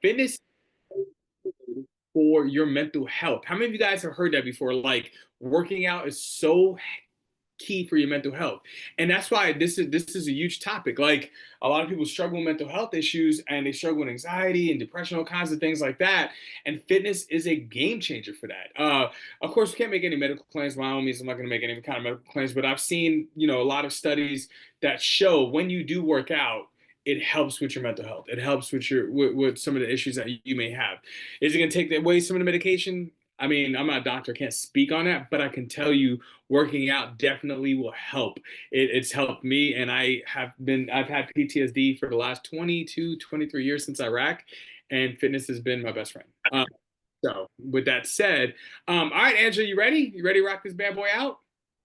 fitness for your mental health. How many of you guys have heard that before? Like working out is so key for your mental health. And that's why this is a huge topic. Like a lot of people struggle with mental health issues and they struggle with anxiety and depression, all kinds of things like that. And fitness is a game changer for that. Of course, we can't make any medical claims. By all means, I'm not going to make any kind of medical claims, but I've seen, a lot of studies that show when you do work out, it helps with your mental health. It helps with with some of the issues that you may have. Is it going to take away some of the medication? I mean, I'm not a doctor, I can't speak on that, but I can tell you working out definitely will help. It's helped me, and I've had PTSD for the last 22, 23 years since Iraq, and fitness has been my best friend. So, with that said, all right, Angela, you ready? You ready to rock this bad boy out?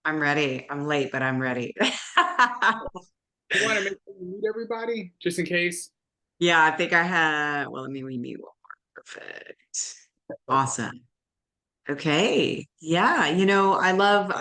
I'm ready. I'm late, but I'm ready. You want to make sure you meet everybody just in case? Yeah, I think I have. Well, let me read me one more. Perfect. Awesome. Okay. Yeah, I love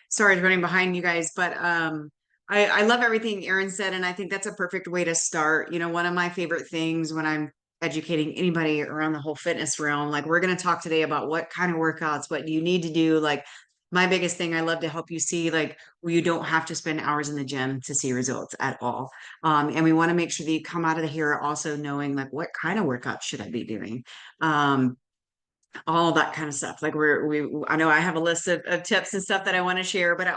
sorry, I was running behind you guys, but I love everything Aaron said, and I think that's a perfect way to start. One of my favorite things when I'm educating anybody around the whole fitness realm, like we're going to talk today about what kind of workouts, what you need to do. Like my biggest thing, I love to help you see like where you don't have to spend hours in the gym to see results at all. And we want to make sure that you come out of here also knowing like what kind of workout should I be doing. Um, all that kind of stuff. Like I know I have a list of tips and stuff that I want to share, but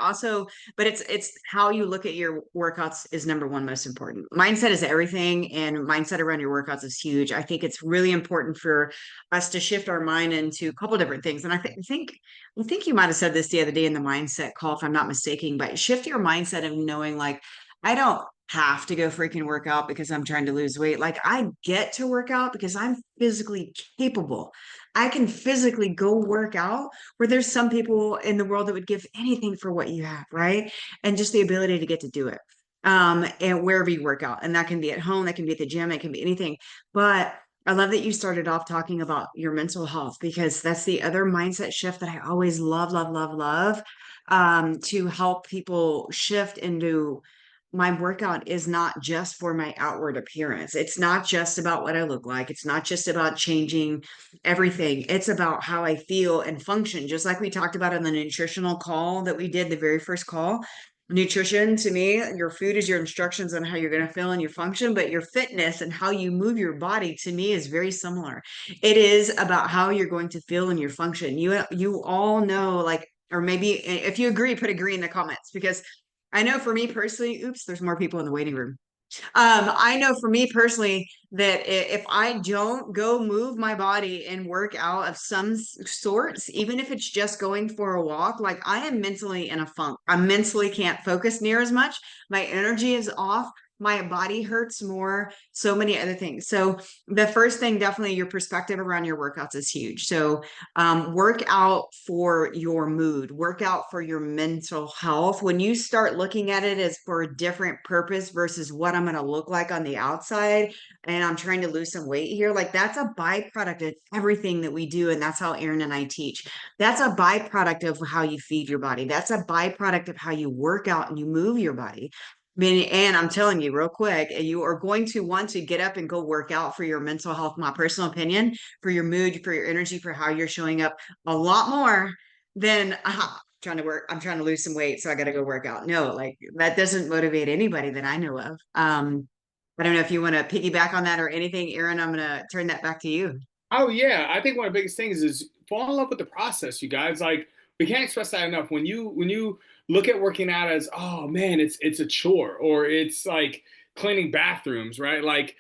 but it's how you look at your workouts is number one most important. Mindset is everything, and mindset around your workouts is huge. I think it's really important for us to shift our mind into a couple different things. And I think you might have said this the other day in the mindset call, if I'm not mistaken, but shift your mindset of knowing like I don't have to go freaking work out because I'm trying to lose weight. Like I get to work out because I'm physically capable. I can physically go work out where there's some people in the world that would give anything for what you have, right? And just the ability to get to do it. And wherever you work out. And that can be at home, that can be at the gym, it can be anything. But I love that you started off talking about your mental health because that's the other mindset shift that I always love, love, love, love to help people shift into my workout is not just for my outward appearance. It's not just about what I look like. It's not just about changing everything. It's about how I feel and function. Just like we talked about in the nutritional call that we did, the very first call. Nutrition to me, your food is your instructions on how you're going to feel and your function, but your fitness and how you move your body to me is very similar. It is about how you're going to feel and your function. You all know like or maybe if you agree, put agree in the comments because I know for me personally, oops, there's more people in the waiting room. I know for me personally that if I don't go move my body and work out of some sorts, even if it's just going for a walk, like I am mentally in a funk. I mentally can't focus near as much. My energy is off. My body hurts more, so many other things. So the first thing, definitely your perspective around your workouts is huge. So work out for your mood, work out for your mental health. When you start looking at it as for a different purpose versus what I'm going to look like on the outside, and I'm trying to lose some weight here, like that's a byproduct of everything that we do. And that's how Aaron and I teach. That's a byproduct of how you feed your body. That's a byproduct of how you work out and you move your body. I mean, and I'm telling you real quick, you are going to want to get up and go work out for your mental health, my personal opinion, for your mood, for your energy, for how you're showing up a lot more than trying to work. I'm trying to lose some weight, so I got to go work out. No, like that doesn't motivate anybody that I know of. I don't know if you want to piggyback on that or anything, Aaron. I'm gonna turn that back to you. Oh yeah, I think one of the biggest things is fall in love with the process, you guys. Like we can't express that enough. When you look at working out as, oh man, it's a chore or it's like cleaning bathrooms, right? Like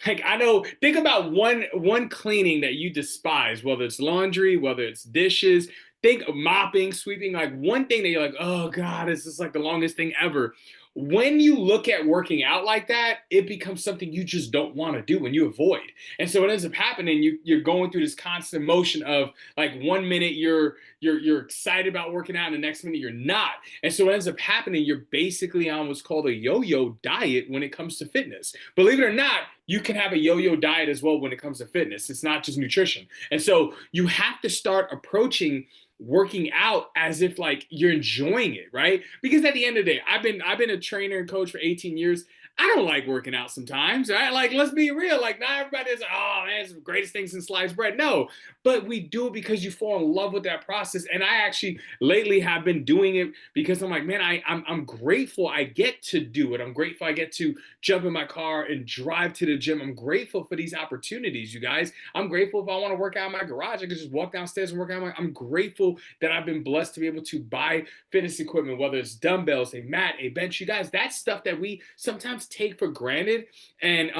like I know think about one cleaning that you despise, whether it's laundry, whether it's dishes, think of mopping, sweeping, like one thing that you're like, oh God, this is like the longest thing ever. When you look at working out like that, it becomes something you just don't want to do and you avoid. And so what ends up happening, you're going through this constant motion of like 1 minute you're excited about working out, and the next minute you're not. And so what ends up happening, you're basically on what's called a yo-yo diet when it comes to fitness. Believe it or not, you can have a yo-yo diet as well when it comes to fitness. It's not just nutrition. And so you have to start approaching working out as if like you're enjoying it, right? Because at the end of the day, I've been a trainer and coach for 18 years. I don't like working out sometimes, right? Like, let's be real. Like, not everybody is, oh man, it's the greatest thing since sliced bread. No, but we do it because you fall in love with that process. And I actually lately have been doing it because I'm like, man, I'm grateful I get to do it. I'm grateful I get to jump in my car and drive to the gym. I'm grateful for these opportunities, you guys. I'm grateful if I want to work out in my garage, I can just walk downstairs and work out. I'm grateful that I've been blessed to be able to buy fitness equipment, whether it's dumbbells, a mat, a bench. You guys, that's stuff that we sometimes take for granted. And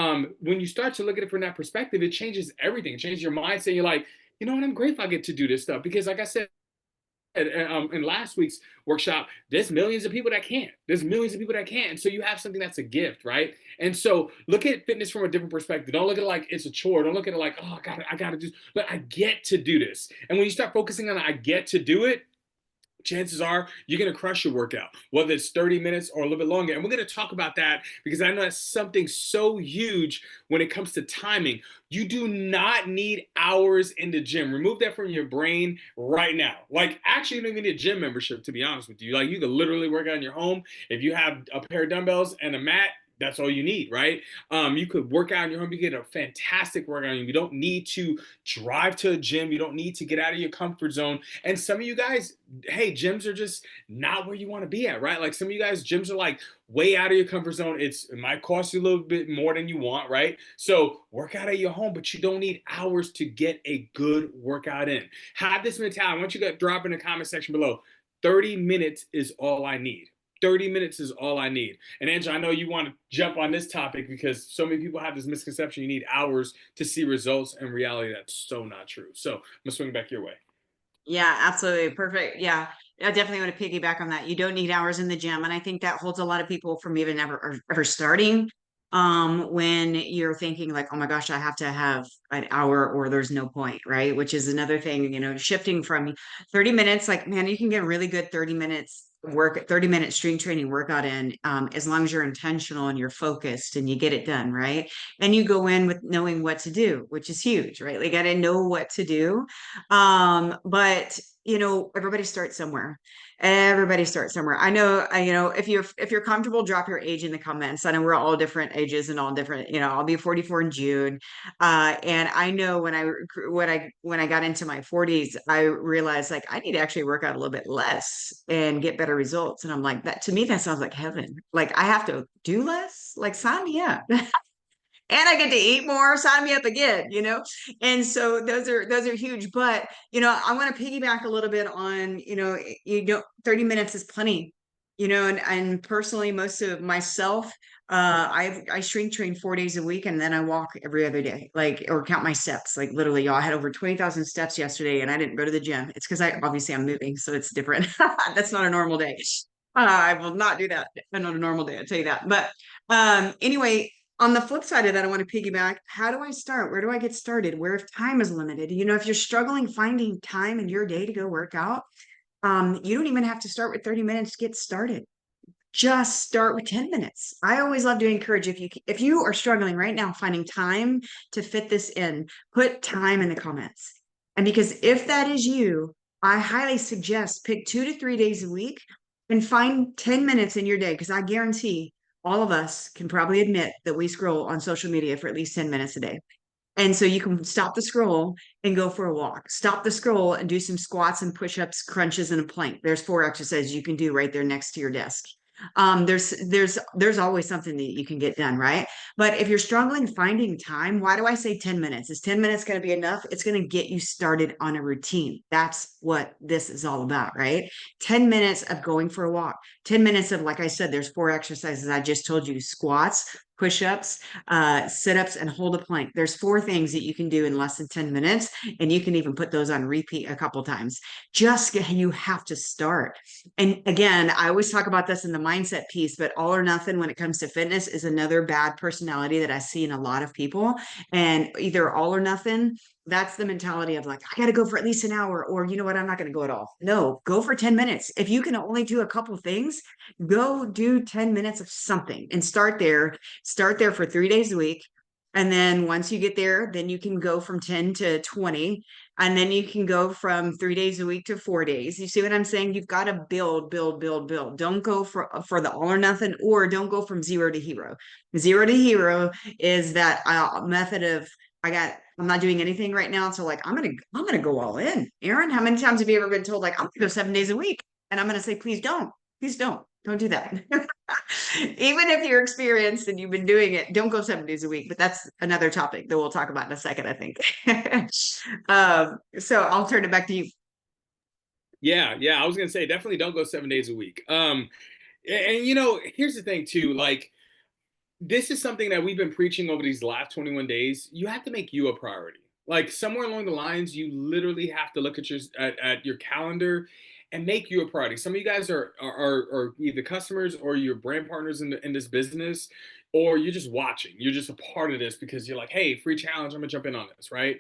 when you start to look at it from that perspective, it changes everything. It changes your mindset. You're like, you know what? I'm grateful I get to do this stuff because, like I said, in last week's workshop, there's millions of people that can't. There's millions of people that can't. And so you have something that's a gift, right? And so look at fitness from a different perspective. Don't look at it like it's a chore. Don't look at it like, oh, I gotta do, but I get to do this. And when you start focusing on I get to do it, chances are you're going to crush your workout, whether it's 30 minutes or a little bit longer. And we're going to talk about that because I know that's something so huge when it comes to timing. You do not need hours in the gym. Remove that from your brain right now. Like, actually, you don't even need a gym membership, to be honest with you. Like, you can literally work out in your home. If you have a pair of dumbbells and a mat, that's all you need, right? You could work out in your home. You get a fantastic workout. You don't need to drive to a gym. You don't need to get out of your comfort zone. And some of you guys, hey, gyms are just not where you want to be at, right? Like some of you guys, gyms are like way out of your comfort zone. It might cost you a little bit more than you want, right? So work out at your home, but you don't need hours to get a good workout in. Have this mentality. I want you to drop in the comment section below. 30 minutes is all I need. 30 minutes is all I need. And Angela, I know you want to jump on this topic because so many people have this misconception you need hours to see results. In reality, that's so not true. So I'm gonna swing back your way. Yeah, absolutely. Perfect. Yeah. I definitely want to piggyback on that. You don't need hours in the gym. And I think that holds a lot of people from even ever starting. When you're thinking like, oh my gosh, I have to have an hour or there's no point, right? Which is another thing, shifting from 30 minutes, like, man, you can get really good 30 minutes work, 30-minute string training workout in, as long as you're intentional and you're focused and you get it done, right? And you go in with knowing what to do, which is huge, right? Like, got to know what to do. But everybody starts somewhere. Everybody starts somewhere. I know, if you're comfortable, drop your age in the comments. I know we're all different ages and all different, I'll be 44 in June. And I know when I got into my 40s, I realized like I need to actually work out a little bit less and get better results. And I'm like, that to me, that sounds like heaven. Like I have to do less, like sign me up. And I get to eat more, sign me up again. And so those are huge. But I want to piggyback a little bit on, 30 minutes is plenty, and personally, most of myself, I shrink train 4 days a week and then I walk every other day, like, or count my steps. Like literally, y'all, I had over 20,000 steps yesterday and I didn't go to the gym. It's because I'm moving, so it's different. That's not a normal day. I will not do that on a normal day, I'll tell you that. But anyway, on the flip side of that, I want to piggyback. How do I start? Where do I get started? Where if time is limited? If you're struggling finding time in your day to go work out, you don't even have to start with 30 minutes to get started. Just start with 10 minutes. I always love to encourage if you are struggling right now finding time to fit this in, put time in the comments. And because if that is you, I highly suggest pick 2 to 3 days a week and find 10 minutes in your day, because I guarantee all of us can probably admit that we scroll on social media for at least 10 minutes a day. And so you can stop the scroll and go for a walk. Stop the scroll and do some squats and push-ups, crunches, and a plank. There's 4 exercises you can do right there next to your desk. There's always something that you can get done, right? But if you're struggling finding time, why do I say 10 minutes? Is 10 minutes going to be enough? It's going to get you started on a routine. That's what this is all about, right? 10 minutes of going for a walk, 10 minutes of, like I said, there's 4 exercises I just told you: squats, push-ups, sit-ups, and hold a plank. There's 4 things that you can do in less than 10 minutes, and you can even put those on repeat a couple times. You have to start. And again, I always talk about this in the mindset piece, but all or nothing when it comes to fitness is another bad personality that I see in a lot of people. And either all or nothing, that's the mentality of like, I got to go for at least an hour, or you know what, I'm not going to go at all. No, go for 10 minutes. If you can only do a couple things, go do 10 minutes of something and start there for 3 days a week. And then once you get there, then you can go from 10 to 20. And then you can go from 3 days a week to 4 days. You see what I'm saying? You've got to build, build, build, build. Don't go for the all or nothing, or don't go from zero to hero. Zero to hero is that method of I'm not doing anything right now. So like I'm gonna go all in. Aaron, how many times have you ever been told like I'm gonna go 7 days a week? And I'm gonna say, please don't. Please don't do that. Even if you're experienced and you've been doing it, don't go 7 days a week. But that's another topic that we'll talk about in a second, I think. So I'll turn it back to you. Yeah, yeah. I was gonna say definitely don't go 7 days a week. And you know, here's the thing too. Like, this is something that we've been preaching over these last 21 days. You have to make you a priority. Like somewhere along the lines, you literally have to look at your calendar and make you a priority. Some of you guys are either customers or you're brand partners in this business, or you're just watching. You're just a part of this because you're like, hey, free challenge, I'm gonna jump in on this, right?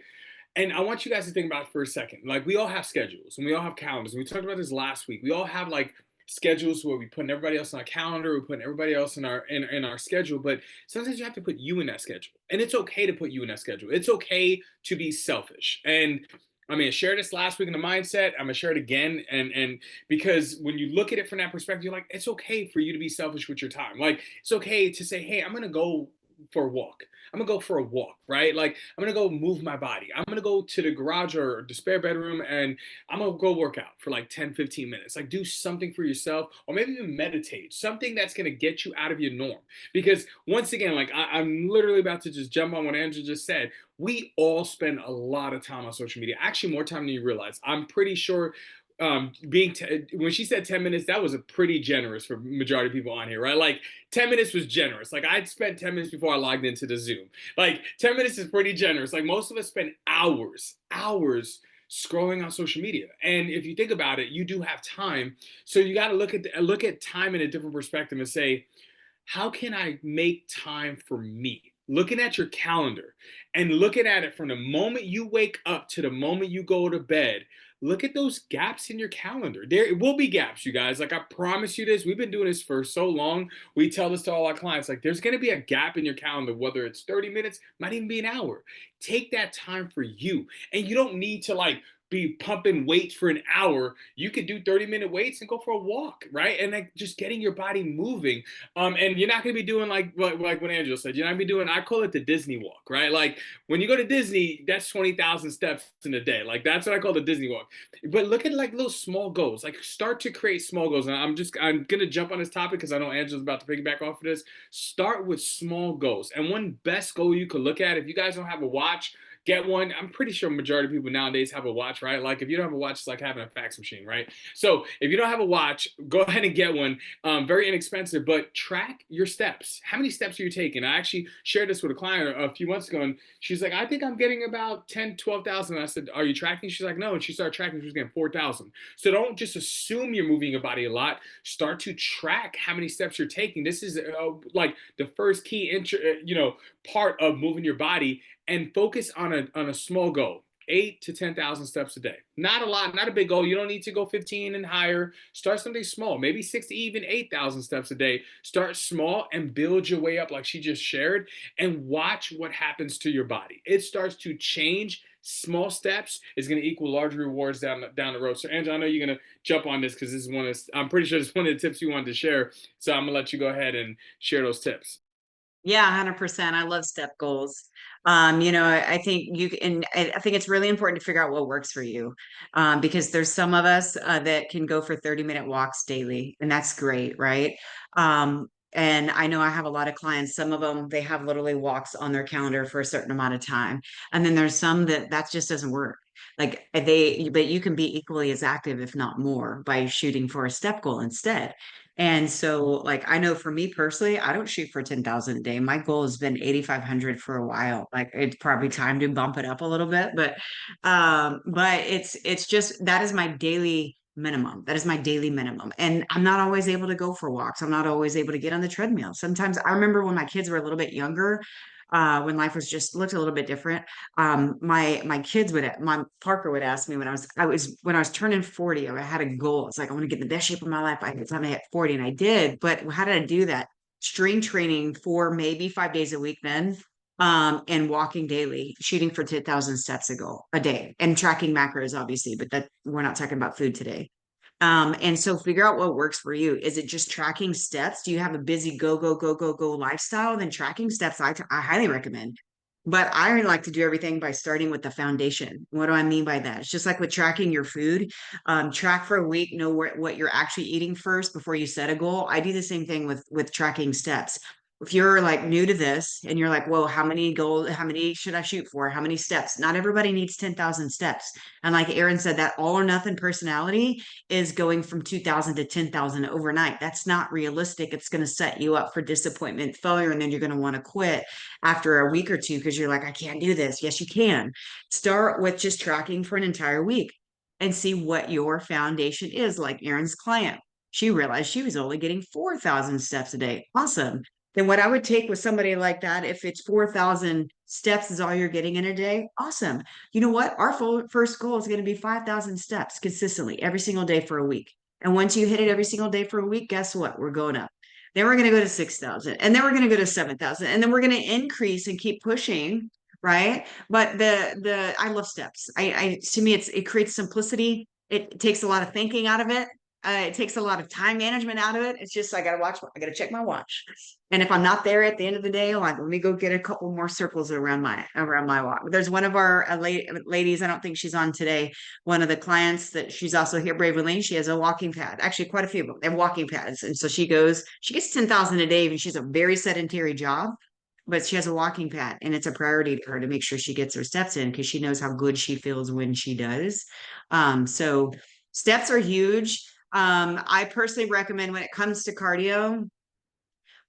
And I want you guys to think about it for a second. Like we all have schedules and we all have calendars. And we talked about this last week. We all have like schedules where we put everybody else on our calendar, we put everybody else in our schedule. But sometimes you have to put you in that schedule. And it's okay to put you in that schedule. It's okay to be selfish. And I mean, I shared this last week in the mindset. I'm gonna share it again, and because when you look at it from that perspective, you're like, it's okay for you to be selfish with your time. Like, it's okay to say, hey, I'm gonna go for a walk. I'm gonna go for a walk, right? Like I'm gonna go move my body. I'm gonna go to the garage or the spare bedroom and I'm gonna go work out for like 10, 15 minutes. Like do something for yourself or maybe even meditate, something that's gonna get you out of your norm. Because once again, like I'm literally about to just jump on what Andrew just said. We all spend a lot of time on social media, actually more time than you realize. I'm pretty sure when she said 10 minutes, that was a pretty generous for majority of people on here, right? Like 10 minutes was generous. Like I'd spent 10 minutes before I logged into the Zoom. Like 10 minutes is pretty generous. Like most of us spend hours scrolling on social media. And if you think about it, you do have time. So you got to look at time in a different perspective and say, how can I make time for me? Looking at your calendar and looking at it from the moment you wake up to the moment you go to bed, look at those gaps in your calendar. There will be gaps, you guys. Like I promise you this. We've been doing this for so long. We tell this to all our clients. Like there's going to be a gap in your calendar, whether it's 30 minutes, might even be an hour. Take that time for you. And you don't need to like be pumping weights for an hour. You could do 30-minute weights and go for a walk, right? And like just getting your body moving. And you're not gonna be doing like what Angela said. You're not gonna be doing. I call it the Disney walk, right? Like when you go to Disney, that's 20,000 steps in a day. Like that's what I call the Disney walk. But look at like little small goals. Like start to create small goals. And I'm gonna jump on this topic because I know Angela's about to piggyback off of this. Start with small goals. And one best goal you could look at if you guys don't have a watch, get one. I'm pretty sure majority of people nowadays have a watch, right? Like if you don't have a watch, it's like having a fax machine, right? So if you don't have a watch, go ahead and get one. Very inexpensive, but track your steps. How many steps are you taking? I actually shared this with a client a few months ago, and she's like, I think I'm getting about 10, 12,000. I said, are you tracking? She's like, no. And she started tracking. She was getting 4,000. So don't just assume you're moving your body a lot. Start to track how many steps you're taking. This is like the first key, part of moving your body, and focus on a small goal. 8 to 10,000 steps a day. Not a lot, not a big goal. You don't need to go 15 and higher. Start something small, maybe 6 to even 8,000 steps a day. Start small and build your way up, like she just shared, and watch what happens to your body. It starts to change. Small steps is going to equal larger rewards down the road. So, Angela, I know you're going to jump on this because this is I'm pretty sure this is one of the tips you wanted to share. So, I'm going to let you go ahead and share those tips. Yeah, 100%. I love step goals. I think I think it's really important to figure out what works for you. Because there's some of us that can go for 30-minute walks daily, and that's great, right? And I know I have a lot of clients, some of them, they have literally walks on their calendar for a certain amount of time. And then there's some that just doesn't work. But you can be equally as active, if not more, by shooting for a step goal instead. And so, like, I know for me personally, I don't shoot for 10,000 a day. My goal has been 8,500 for a while. Like, it's probably time to bump it up a little bit, but it's just that is my daily minimum. That is my daily minimum. And I'm not always able to go for walks. I'm not always able to get on the treadmill. Sometimes I remember when my kids were a little bit younger, when life was just looked a little bit different. My kids my Parker would ask me when when I was turning 40, I had a goal. It's like I want to get in the best shape of my life by the time I hit 40, and I did. But how did I do that? String training for maybe 5 days a week then. and walking daily, shooting for 10,000 steps a day, and tracking macros, obviously, but that we're not talking about food today. And so figure out what works for you. Is it just tracking steps? Do you have a busy go, go, go, go, go lifestyle? Then tracking steps, I highly recommend. But I like to do everything by starting with the foundation. What do I mean by that? It's just like with tracking your food. Track for a week, know what you're actually eating first before you set a goal. I do the same thing with tracking steps. If you're like new to this and you're like, whoa, how many should I shoot for? How many steps? Not everybody needs 10,000 steps. And like Aaron said, that all or nothing personality is going from 2,000 to 10,000 overnight. That's not realistic. It's going to set you up for disappointment, failure, and then you're going to want to quit after a week or two because you're like, I can't do this. Yes, you can. Start with just tracking for an entire week and see what your foundation is. Like Aaron's client, she realized she was only getting 4,000 steps a day. Awesome. Then what I would take with somebody like that, if it's 4,000 steps is all you're getting in a day, awesome. You know what? Our first goal is going to be 5,000 steps consistently every single day for a week. And once you hit it every single day for a week, guess what? We're going up. Then we're going to go to 6,000, and then we're going to go to 7,000, and then we're going to increase and keep pushing, right? But I love steps. I to me it creates simplicity. It takes a lot of thinking out of it. It takes a lot of time management out of it. It's just I got to check my watch. And if I'm not there at the end of the day, I'm like, let me go get a couple more circles around my walk. There's one of our ladies, I don't think she's on today. One of the clients that she's also here, Brave Lane, she has a walking pad. Actually, quite a few of them. They have walking pads. And so she gets 10,000 a day, and she's a very sedentary job, but she has a walking pad, and it's a priority to her to make sure she gets her steps in because she knows how good she feels when she does. So steps are huge. I personally recommend when it comes to cardio,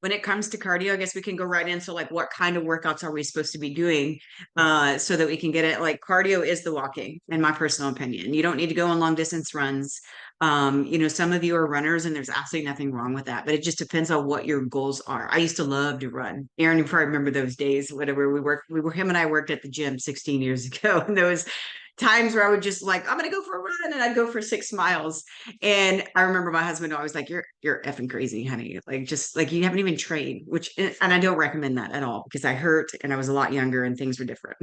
I guess we can go right into like what kind of workouts are we supposed to be doing so that we can get it. Like cardio is the walking, in my personal opinion. You don't need to go on long distance runs. Some of you are runners and there's absolutely nothing wrong with that, but it just depends on what your goals are. I used to love to run. Aaron, you probably remember those days, whatever him and I worked at the gym 16 years ago. And those times where I would just like, I'm gonna go for a run, and I'd go for 6 miles. And I remember my husband always like, you're effing crazy, honey. Like just like you haven't even trained, and I don't recommend that at all because I hurt and I was a lot younger and things were different.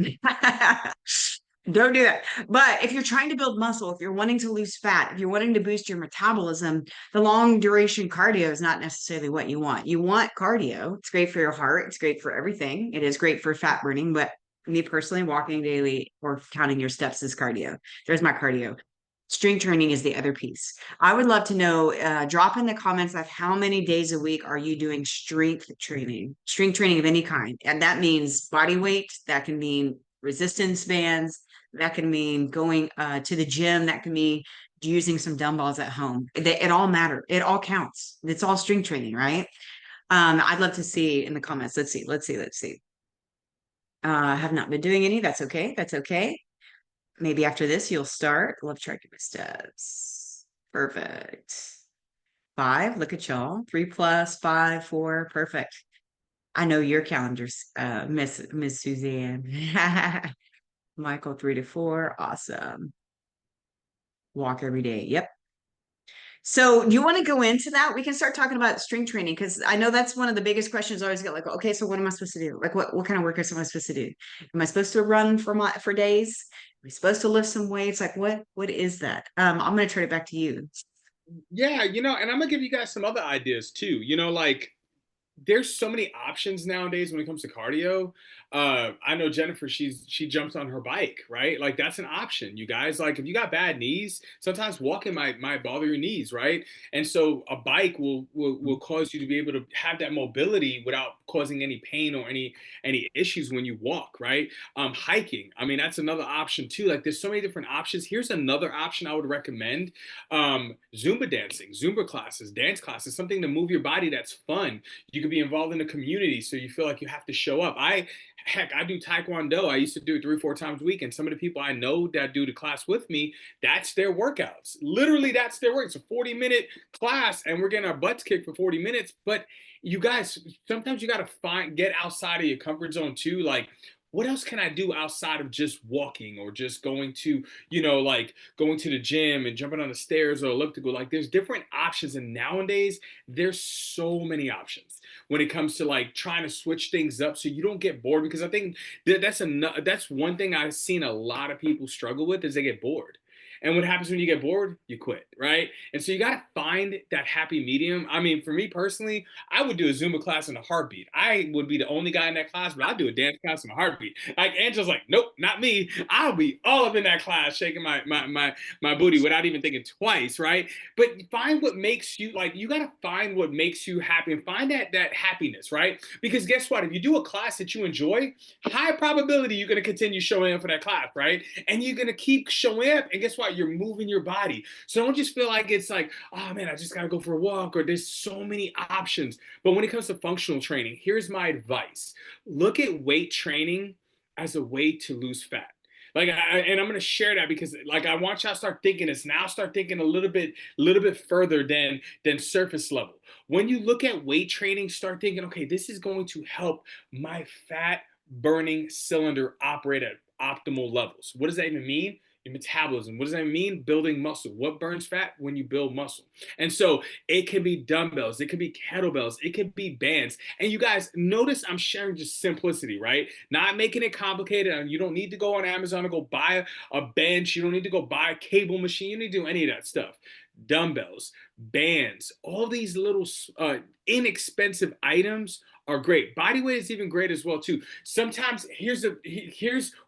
Don't do that. But if you're trying to build muscle, if you're wanting to lose fat, if you're wanting to boost your metabolism, the long duration cardio is not necessarily what you want. You want cardio. It's great for your heart. It's great for everything. It is great for fat burning, but me personally, walking daily or counting your steps is cardio. There's my cardio. Strength training is the other piece. I would love to know, drop in the comments of how many days a week are you doing strength training of any kind. And that means body weight, that can mean resistance bands, that can mean going to the gym, that can mean using some dumbbells at home. It all matters. It all counts. It's all strength training, right? I'd love to see in the comments. Let's see. Have not been doing any. That's okay. That's okay. Maybe after this, you'll start. Love tracking my steps. Perfect. 5. Look at y'all. 3 plus 5, 4. Perfect. I know your calendars, Miss Suzanne. Michael, 3 to 4. Awesome. Walk every day. Yep. So do you want to go into that? We can start talking about strength training because I know that's one of the biggest questions I always get. Like, okay, so what am I supposed to do? Like, what kind of workouts am I supposed to do? Am I supposed to run for days? Am I supposed to lift some weights? Like, what is that? I'm going to turn it back to you. Yeah, and I'm gonna give you guys some other ideas too. Like there's so many options nowadays when it comes to cardio. I know Jennifer, she jumps on her bike, right? Like that's an option. You guys, like if you got bad knees, sometimes walking might bother your knees, right? And so a bike will cause you to be able to have that mobility without causing any pain or any issues when you walk, right? Hiking, I mean that's another option too. Like there's so many different options. Here's another option I would recommend: Zumba dancing, Zumba classes, dance classes, something to move your body that's fun. You could be involved in the community so you feel like you have to show up. I do taekwondo. I used to do it 3 or 4 times a week, and some of the people I know that do the class with me, that's their workouts. Literally, that's their work. It's a 40-minute class and we're getting our butts kicked for 40 minutes. But you guys, sometimes you got to get outside of your comfort zone too. Like, what else can I do outside of just walking or just going to, like going to the gym and jumping on the stairs or elliptical? Like there's different options. And nowadays there's so many options. when it comes to like trying to switch things up so you don't get bored. Because I think that's one thing I've seen a lot of people struggle with is they get bored. And what happens when you get bored? You quit, right? And so you got to find that happy medium. I mean, for me personally, I would do a Zumba class in a heartbeat. I would be the only guy in that class, but I'd do a dance class in a heartbeat. Like Angela's like, nope, not me. I'll be all up in that class, shaking my booty without even thinking twice, right? But find what makes you like. You got to find what makes you happy and find that happiness, right? Because guess what? If you do a class that you enjoy, high probability you're going to continue showing up for that class, right? And you're going to keep showing up. And guess what? You're moving your body. So don't just feel like it's like, oh man, I just got to go for a walk, or there's so many options. But when it comes to functional training, here's my advice. Look at weight training as a way to lose fat. Like, and I'm going to share that because, like, I want y'all to start thinking this now. Start thinking a little bit further than surface level. When you look at weight training, start thinking, okay, this is going to help my fat burning cylinder operate at optimal levels. What does that even mean? Your metabolism. What does that mean? Building muscle. What burns fat? When you build muscle. And so it can be dumbbells, it can be kettlebells, it can be bands. And you guys notice I'm sharing just simplicity, right? Not making it complicated. And you don't need to go on Amazon and go buy a bench. You don't need to go buy a cable machine. You need to do any of that stuff. Dumbbells, bands, all these little inexpensive items are great. Body weight is even great as well too. Sometimes here's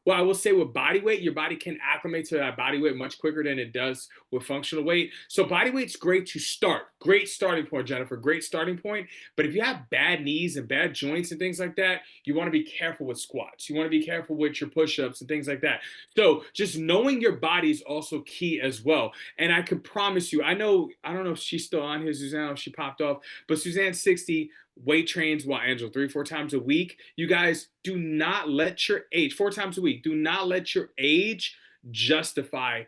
what I will say with body weight. Your body can acclimate to that body weight much quicker than it does with functional weight. So body weight's great to start. Great starting point, Jennifer. Great starting point. But if you have bad knees and bad joints and things like that, you want to be careful with squats. You want to be careful with your push-ups and things like that. So just knowing your body is also key as well. And I can promise you, I don't know if she's still on here, Suzanne, if she popped off, but Suzanne 60 weight trains while Angela 3-4 times a week. You guys do not let your age 4 times a week. Do not let your age justify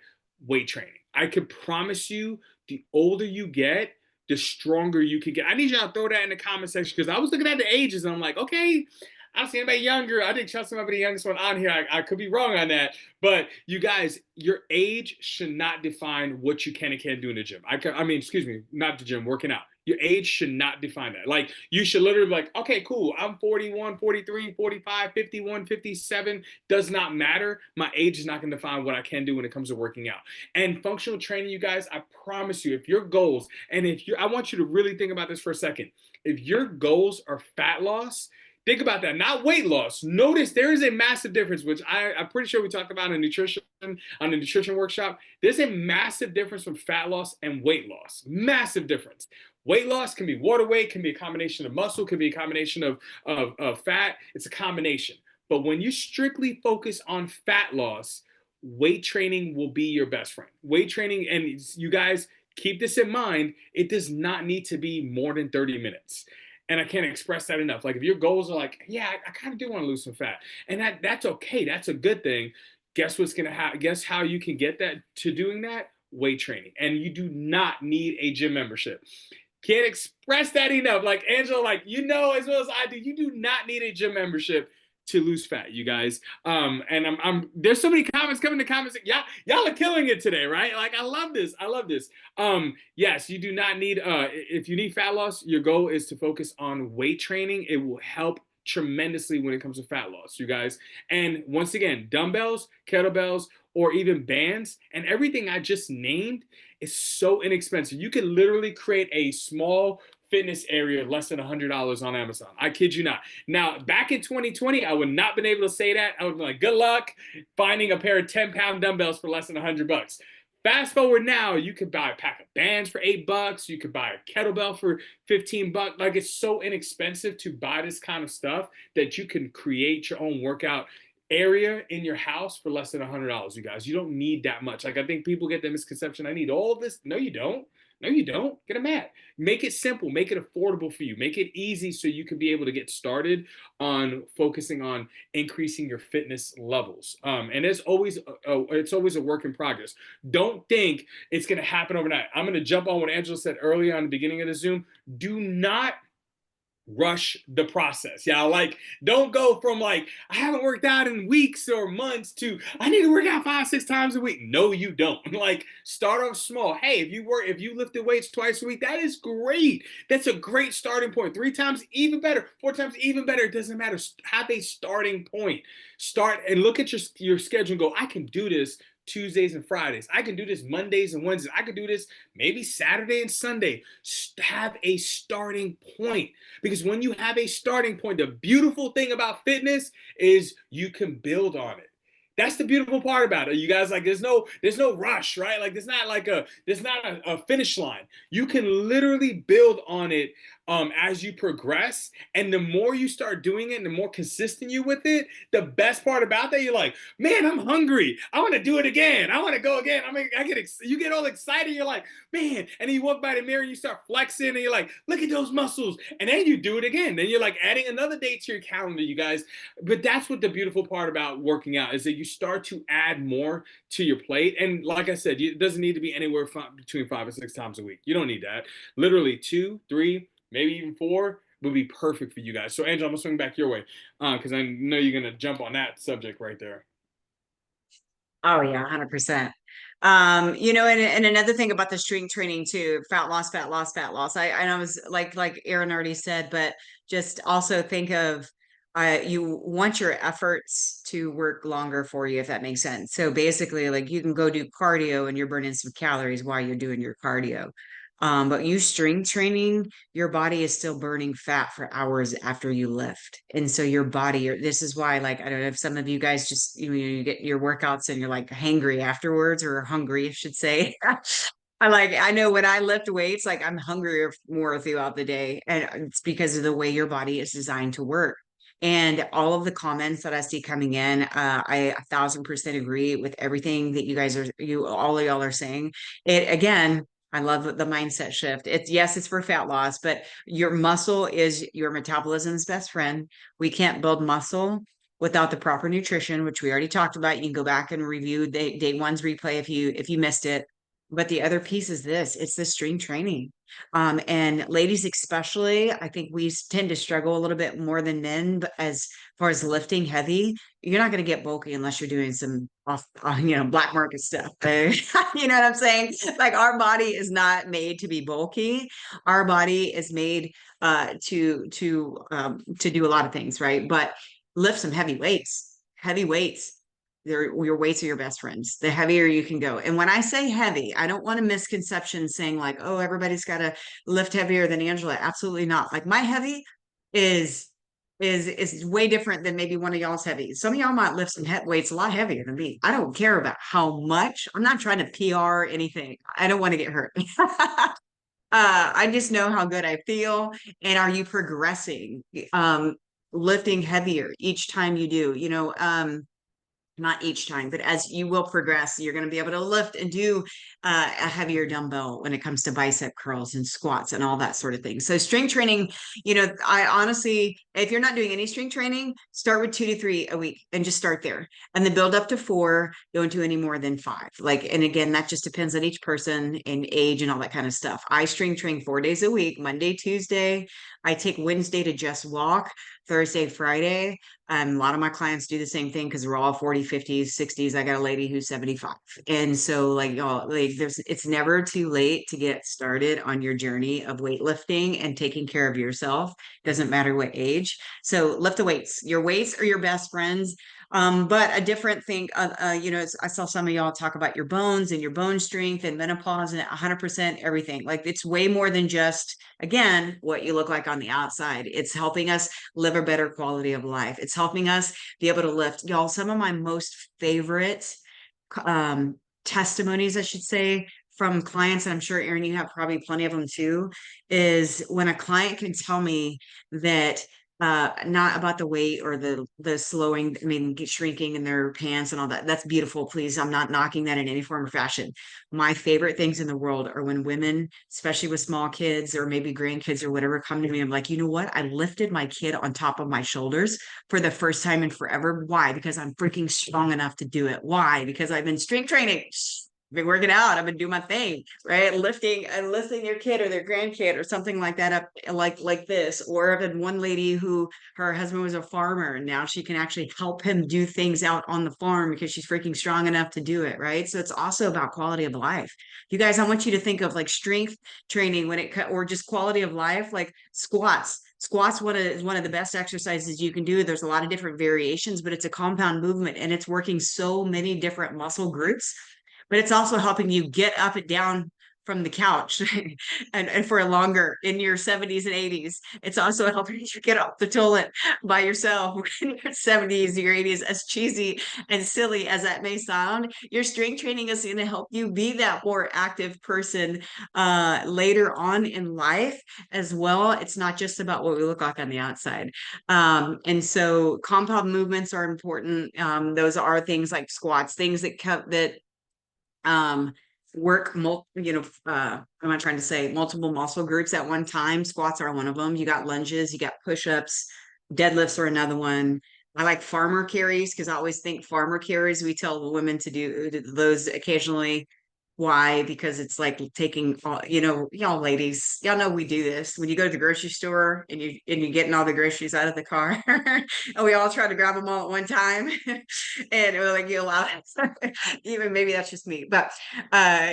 weight training. I can promise you, the older you get, the stronger you can get. I need y'all to throw that in the comment section because I was looking at the ages and I'm like, okay, I don't see anybody younger. I didn't trust somebody the youngest one on here. I could be wrong on that. But you guys, your age should not define what you can and can't do in the gym. I mean, excuse me, not the gym, working out. Your age should not define that. Like, you should literally be like, okay, cool. I'm 41, 43, 45, 51, 57. Does not matter. My age is not going to define what I can do when it comes to working out. And functional training, you guys, I promise you, if your goals, and I want you to really think about this for a second. If your goals are fat loss, think about that, not weight loss. Notice there is a massive difference, which I'm pretty sure we talked about in nutrition, on the nutrition workshop. There's a massive difference from fat loss and weight loss. Massive difference. Weight loss can be water weight, can be a combination of muscle, can be a combination of fat. It's a combination. But when you strictly focus on fat loss, weight training will be your best friend. Weight training, and you guys keep this in mind, it does not need to be more than 30 minutes. And I can't express that enough. Like, if your goals are like, yeah, I kind of do want to lose some fat, and that's okay. That's a good thing. Guess what's gonna happen? Guess how you can get that to doing that? Weight training. And you do not need a gym membership. Can't express that enough. Like, Angela, like, you know as well as I do, you do not need a gym membership to lose fat, you guys. And I'm there's so many comments coming to comments. Y'all are killing it today, right? Like, I love this. I love this. Yes, you do not need if you need fat loss, your goal is to focus on weight training. It will help tremendously when it comes to fat loss, you guys. And once again, dumbbells, kettlebells, or even bands, and everything I just named is so inexpensive. You can literally create a small fitness area less than $100 on Amazon. I kid you not. Now, back in 2020, I would not been able to say that. I would be like, good luck finding a pair of 10-pound dumbbells for less than $100. Fast forward now, you could buy a pack of bands for $8. You could buy a kettlebell for $15. Like, it's so inexpensive to buy this kind of stuff that you can create your own workout area in your house for less than $100, you guys. You don't need that much. Like, I think people get the misconception, I need all of this. No, you don't. No, you don't. Get a mat. Make it simple. Make it affordable for you. Make it easy so you can be able to get started on focusing on increasing your fitness levels. And it's always a work in progress. Don't think it's going to happen overnight. I'm going to jump on what Angela said earlier on the beginning of the Zoom. Do not rush the process. Yeah, like don't go from like I haven't worked out in weeks or months to I need to work out 5, 6 times a week. No, you don't. Like start off small. Hey, if you lifted weights twice a week, that is great. That's a great starting point. 3 times even better. 4 times even better. It doesn't matter. Have a starting point. Start and look at your schedule and go, I can do this Tuesdays and Fridays. I can do this Mondays and Wednesdays. I can do this maybe Saturday and Sunday. Have a starting point. Because when you have a starting point, the beautiful thing about fitness is you can build on it. That's the beautiful part about it. You guys, like there's no rush, right? Like there's not a finish line. You can literally build on it as you progress. And the more you start doing it and the more consistent you with it, the best part about that, you're like, man, I'm hungry. I want to do it again. I want to go again. You get all excited. You're like, man. And then you walk by the mirror and you start flexing and you're like, look at those muscles. And then you do it again. Then you're like adding another day to your calendar, you guys. But that's what the beautiful part about working out is that you start to add more to your plate. And like I said, it doesn't need to be anywhere between 5 and 6 times a week. You don't need that. Literally 2, 3, maybe even 4 would be perfect for you guys. So Angel, I'm gonna swing back your way because I know you're gonna jump on that subject right there. Oh yeah, 100%. And another thing about the strength training too, fat loss, fat loss, fat loss. I was like Aaron already said, but just also think of you want your efforts to work longer for you, if that makes sense. So basically, like you can go do cardio and you're burning some calories while you're doing your cardio. But you strength training, your body is still burning fat for hours after you lift. And so your body, this is why, like, I don't know if some of you guys just, you get your workouts and you're like hangry afterwards or hungry, I should say. I know when I lift weights, like I'm hungrier more throughout the day. And it's because of the way your body is designed to work. And all of the comments that I see coming in, I 1,000% agree with everything that all of y'all are saying. It again, I love the mindset shift. It's yes, it's for fat loss, but your muscle is your metabolism's best friend. We can't build muscle without the proper nutrition, which we already talked about. You can go back and review day one's replay if you missed it. But the other piece is this, it's the strength training. And ladies especially, I think we tend to struggle a little bit more than men, but as far as lifting heavy, you're not going to get bulky unless you're doing some black market stuff. You know what I'm saying? Like our body is not made to be bulky. Our body is made to do a lot of things, right? But lift some heavy weights. Heavy weights. Your weights are your best friends. The heavier you can go. And when I say heavy, I don't want a misconception saying like, oh, everybody's got to lift heavier than Angela. Absolutely not. Like my heavy is is way different than maybe one of y'all's heavy. Some of y'all might lift some weights a lot heavier than me. I don't care about how much. I'm not trying to PR anything. I don't want to get hurt. I just know how good I feel. And are you progressing? Lifting heavier each time you do, not each time, but as you will progress, you're going to be able to lift and do a heavier dumbbell when it comes to bicep curls and squats and all that sort of thing. So strength training, I honestly, if you're not doing any strength training, start with 2 to 3 a week and just start there and then build up to 4. Don't do any more than 5. And again, that just depends on each person and age and all that kind of stuff. I strength train 4 days a week, Monday, Tuesday. I take Wednesday to just walk, Thursday, Friday. A lot of my clients do the same thing because we're all 40, 50s, 60s. I got a lady who's 75. And so like y'all, like it's never too late to get started on your journey of weightlifting and taking care of yourself. Doesn't matter what age. So lift the weights. Your weights are your best friends. But a different thing, I saw some of y'all talk about your bones and your bone strength and menopause and 100% everything. Like it's way more than just, again, what you look like on the outside. It's helping us live a better quality of life. It's helping us be able to lift. Y'all, some of my most favorite testimonies, I should say, from clients, and I'm sure, Aaron, you have probably plenty of them too, is when a client can tell me that not about the weight or the slowing, shrinking in their pants and all that. That's beautiful. Please, I'm not knocking that in any form or fashion. My favorite things in the world are when women, especially with small kids or maybe grandkids or whatever, come to me. I'm like, you know what? I lifted my kid on top of my shoulders for the first time in forever. Why? Because I'm freaking strong enough to do it. Why? Because I've been strength training. been working out. I've been doing my thing, right? Lifting your kid or their grandkid or something like that up like this. Or I've had one lady who her husband was a farmer and now she can actually help him do things out on the farm because she's freaking strong enough to do it, right? So it's also about quality of life. You guys, I want you to think of like strength training or just quality of life, like squats. Squats is one of the best exercises you can do. There's a lot of different variations, but it's a compound movement and it's working so many different muscle groups, but it's also helping you get up and down from the couch and for a longer in your 70s and 80s. It's also helping you get off the toilet by yourself in your 70s, your 80s. As cheesy and silly as that may sound, your strength training is going to help you be that more active person later on in life as well. It's not just about what we look like on the outside. And so compound movements are important. Those are things like squats, things that um work am I trying to say multiple muscle groups at one time. Squats are one of them. You got lunges, you got push-ups, deadlifts are another one. I like farmer carries because I always think farmer carries, we tell the women to do those occasionally. Why? Because it's like taking all, y'all ladies, y'all know we do this when you go to the grocery store and you're getting all the groceries out of the car and we all try to grab them all at one time and we're like, you allow it. Even maybe that's just me, but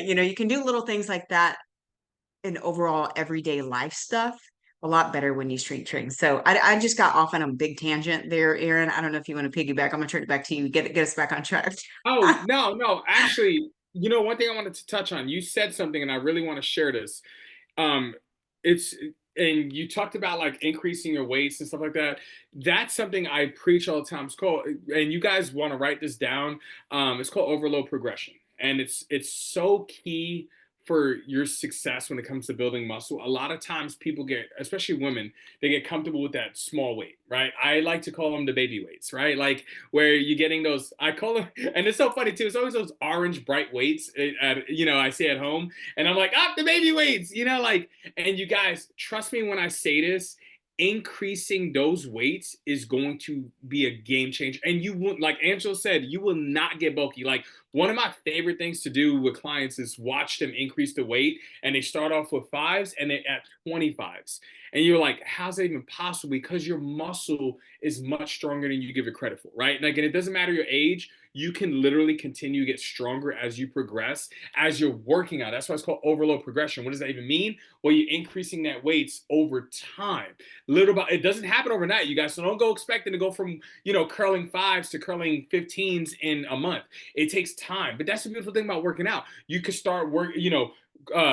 you can do little things like that in overall everyday life stuff a lot better when you strength train. So I just got off on a big tangent there, Aaron. I don't know if you want to piggyback. I'm gonna turn it back to you. Get us back on track. Oh, no, no. Actually, one thing I wanted to touch on, you said something and I really want to share this. Um, it's and you talked about like increasing your weights and stuff like that. That's something I preach all the time. It's called, and you guys want to write this down. It's called overload progression, and it's so key for your success when it comes to building muscle. A lot of times people get, especially women, they get comfortable with that small weight, right? I like to call them the baby weights, right? Like where you're getting those, I call them, and it's so funny too. It's always those orange bright weights, I see at home, and I'm like, the baby weights, like, and you guys, trust me when I say this, increasing those weights is going to be a game changer. And you will, like Angela said, you will not get bulky. Like one of my favorite things to do with clients is watch them increase the weight, and they start off with fives and they at 25s. And you're like, how's that even possible? Because your muscle is much stronger than you give it credit for, right? Like, and it doesn't matter your age, you can literally continue to get stronger as you progress, as you're working out. That's why it's called overload progression. What does that even mean? Well, you're increasing that weights over time. Little by, it doesn't happen overnight, you guys. So don't go expecting to go from, curling fives to curling 15s in a month. It takes time. But that's the beautiful thing about working out. You could start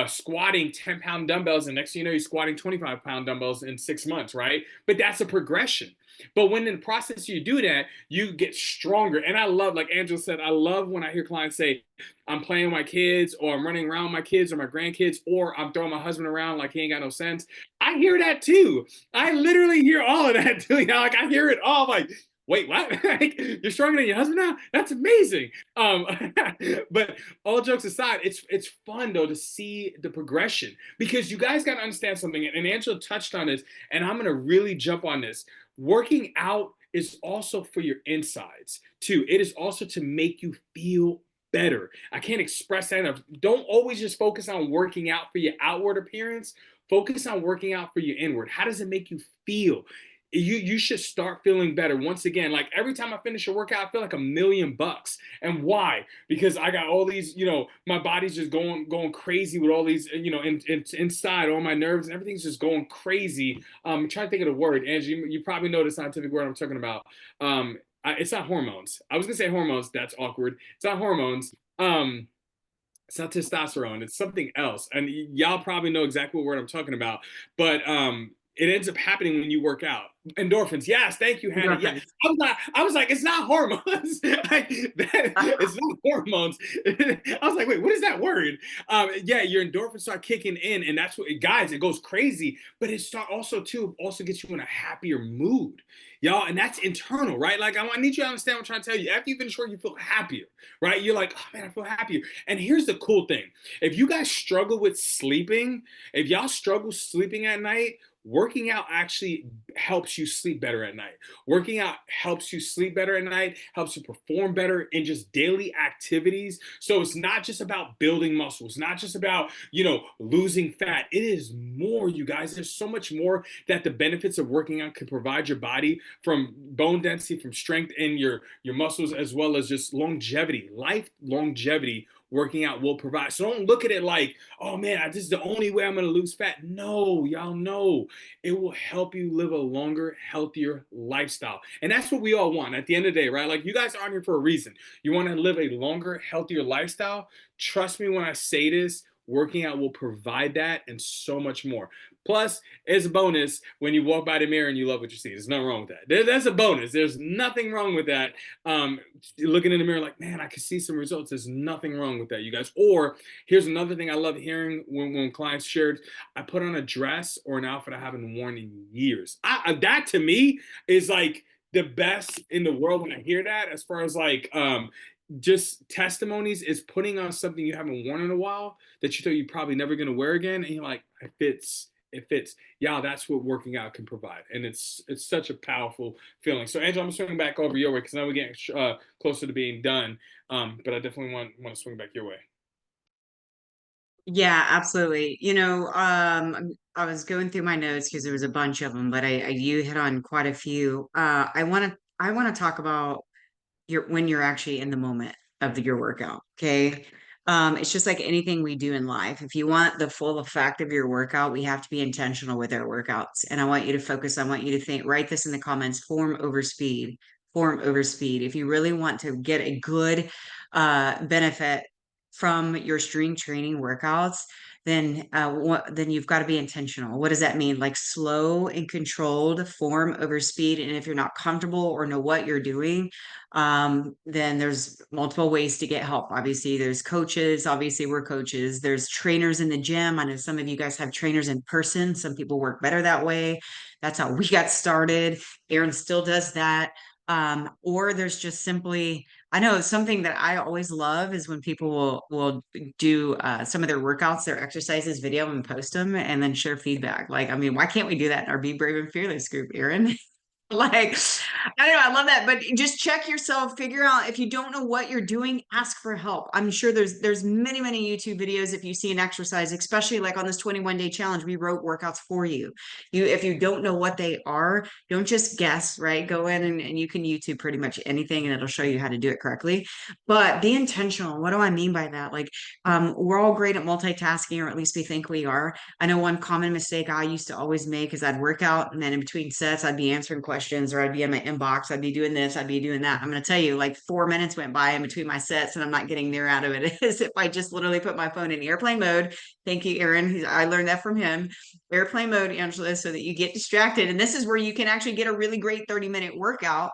squatting 10-pound dumbbells, and next thing you know, you're squatting 25-pound dumbbells in 6 months, right? But that's a progression. But when in the process you do that, you get stronger. And I love, like Angela said, I love when I hear clients say, I'm playing with my kids, or I'm running around with my kids or my grandkids, or I'm throwing my husband around like he ain't got no sense. I hear that too. I literally hear all of that too. Like I hear it all. Like, wait, what? Like, you're stronger than your husband now? That's amazing. But all jokes aside, it's fun though to see the progression, because you guys got to understand something. And Angela touched on this, and I'm gonna really jump on this. Working out is also for your insides too. It is also to make you feel better. I can't express that enough. Don't always just focus on working out for your outward appearance. Focus on working out for your inward. How does it make you feel? You should start feeling better. Once again, like every time I finish a workout, I feel like $1,000,000. And why? Because I got all these, my body's just going crazy with all these, inside, all my nerves and everything's just going crazy. I'm trying to think of the word. Angie, you probably know the scientific word I'm talking about. It's not hormones. I was gonna say hormones. That's awkward. It's not hormones. It's not testosterone. It's something else. And y'all probably know exactly what word I'm talking about. But it ends up happening when you work out. Endorphins. Yes, thank you, Hannah. Yeah, I was like, it's not hormones. It's not hormones. I was like, wait, what is that word? Yeah, your endorphins start kicking in, and that's what, guys, it goes crazy. But it also gets you in a happier mood, y'all, and that's internal, right? Like I need you to understand what I'm trying to tell you. After you finish work, you feel happier, right? You're like, oh man, I feel happier. And here's the cool thing: if you guys struggle with sleeping, if y'all struggle sleeping at night, working out actually helps you sleep better at night. Working out helps you sleep better at night, helps you perform better in just daily activities. So it's not just about building muscles, not just about, losing fat. It is more, you guys. There's so much more that the benefits of working out can provide your body, from bone density, from strength in your muscles, as well as just longevity, life longevity. Working out will provide. So don't look at it like, oh man, this is the only way I'm going to lose fat. No, y'all know it will help you live a longer, healthier lifestyle. And that's what we all want at the end of the day, right? Like, you guys are on here for a reason. You want to live a longer, healthier lifestyle. Trust me when I say this, working out will provide that and so much more. Plus, as a bonus, when you walk by the mirror and you love what you see, there's nothing wrong with that. That's a bonus. There's nothing wrong with that. Looking in the mirror like, man, I can see some results. There's nothing wrong with that, you guys. Or here's another thing I love hearing when clients shared, I put on a dress or an outfit I haven't worn in years. That to me is like the best in the world when I hear that, as far as like, just testimonies, is putting on something you haven't worn in a while that you thought you're probably never going to wear again. And you're like, it fits. It fits. Yeah, that's what working out can provide. And it's such a powerful feeling. So Angela, I'm swinging back over your way because now we're getting closer to being done. But I definitely want to swing back your way. Yeah, absolutely. I was going through my notes because there was a bunch of them, but you hit on quite a few. I want to talk about when you're actually in the moment of your workout. Okay. It's just like anything we do in life. If you want the full effect of your workout, we have to be intentional with our workouts. And I want you to focus, I want you to think, write this in the comments, form over speed, form over speed. If you really want to get a good benefit from your strength training workouts, then you've got to be intentional. What does that mean? Like slow and controlled form over speed. And if you're not comfortable or know what you're doing, then there's multiple ways to get help. Obviously, there's coaches. Obviously, we're coaches. There's trainers in the gym. I know some of you guys have trainers in person. Some people work better that way. That's how we got started. Aaron still does that. Or there's just simply, I know something that I always love is when people will do some of their workouts, their exercises, video and post them and then share feedback. Like, I mean, why can't we do that in our Be Brave and Fearless group, Aaron? Like, I don't know, I love that. But just check yourself, figure out if you don't know what you're doing, ask for help. I'm sure there's many YouTube videos. If you see an exercise, especially like on this 21-day challenge, we wrote workouts for you. If you don't know what they are, don't just guess, right? Go in and you can YouTube pretty much anything and it'll show you how to do it correctly. But be intentional. What do I mean by that? Like, we're all great at multitasking, or at least we think we are. I know one common mistake I used to always make is I'd work out and then in between sets, I'd be answering questions, or I'd be in my inbox, I'd be doing this, I'd be doing that. I'm going to tell you, like 4 minutes went by in between my sets and I'm not getting near out of it as if I just literally put my phone in airplane mode. Thank you, Aaron. I learned that from him. Airplane mode, Angela, so that you get distracted. And this is where you can actually get a really great 30-minute workout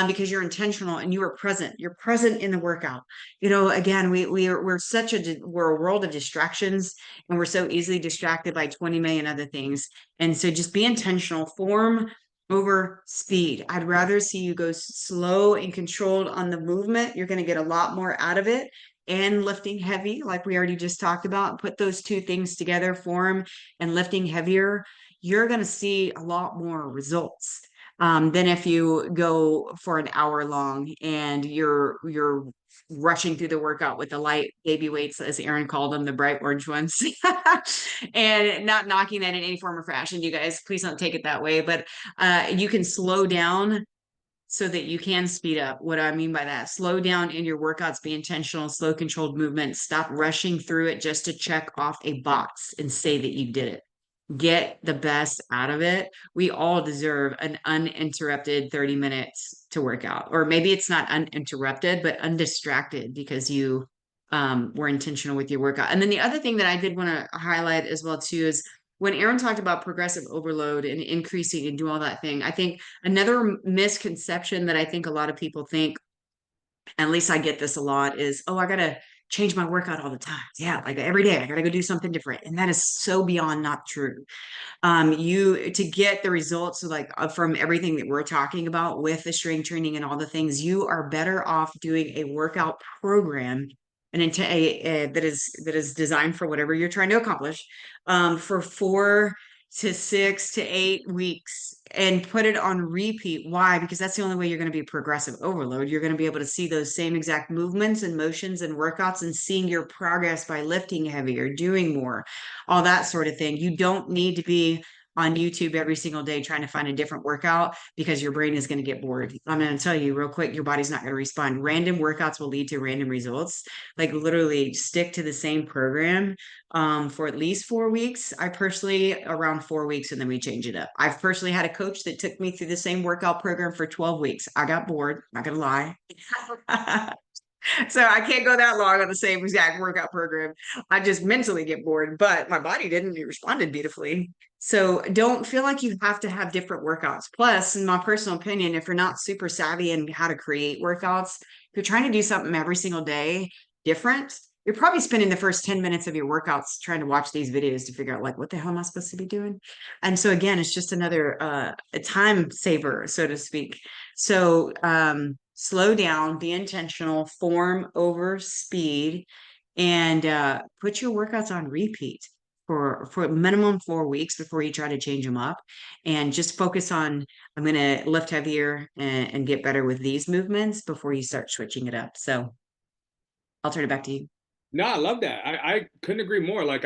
because you're intentional and you are present. You're present in the workout. Again, we're a world of distractions, and we're so easily distracted by 20 million other things. And so just be intentional, form over speed. I'd rather see you go slow and controlled on the movement. You're going to get a lot more out of it. And lifting heavy, like we already just talked about, put those two things together, form and lifting heavier, you're going to see a lot more results than if you go for an hour long and you're rushing through the workout with the light baby weights, as Aaron called them, the bright orange ones, and not knocking that in any form or fashion. You guys, please don't take it that way. But you can slow down so that you can speed up. What I mean by that, slow down in your workouts, be intentional, slow, controlled movement. Stop rushing through it just to check off a box and say that you did it. Get the best out of it. We all deserve an uninterrupted 30 minutes to work out. Or maybe it's not uninterrupted, but undistracted because you were intentional with your workout. And then the other thing that I did want to highlight as well too is when Aaron talked about progressive overload and increasing and do all that thing, I think another misconception that I think a lot of people think, at least I get this a lot, is, oh, I gotta change my workout all the time. Yeah, like every day I gotta go do something different. And that is so beyond not true. You to get the results like from everything that we're talking about with the strength training and all the things, you are better off doing a workout program and that is designed for whatever you're trying to accomplish for 4 to 6 to 8 weeks and put it on repeat. Why? Because that's the only way you're going to be progressive overload. You're going to be able to see those same exact movements and motions and workouts and seeing your progress by lifting heavier, doing more, all that sort of thing. You don't need to be on YouTube every single day trying to find a different workout because your brain is going to get bored. I'm going to tell you real quick, your body's not going to respond. Random workouts will lead to random results. Like literally stick to the same program for at least 4 weeks. I personally around 4 weeks and then we change it up. I've personally had a coach that took me through the same workout program for 12 weeks. I got bored, not gonna lie. So I can't go that long on the same exact workout program. I just mentally get bored, but my body didn't. It responded beautifully. So don't feel like you have to have different workouts. Plus, in my personal opinion, if you're not super savvy in how to create workouts, if you're trying to do something every single day different, you're probably spending the first 10 minutes of your workouts trying to watch these videos to figure out like what the hell am I supposed to be doing? And so again, it's just another a time saver, so to speak. So slow down, be intentional, form over speed, and put your workouts on repeat for minimum 4 weeks before you try to change them up. And just focus on I'm gonna lift heavier and get better with these movements before you start switching it up. So I'll turn it back to you. No, I love that. I couldn't agree more. Like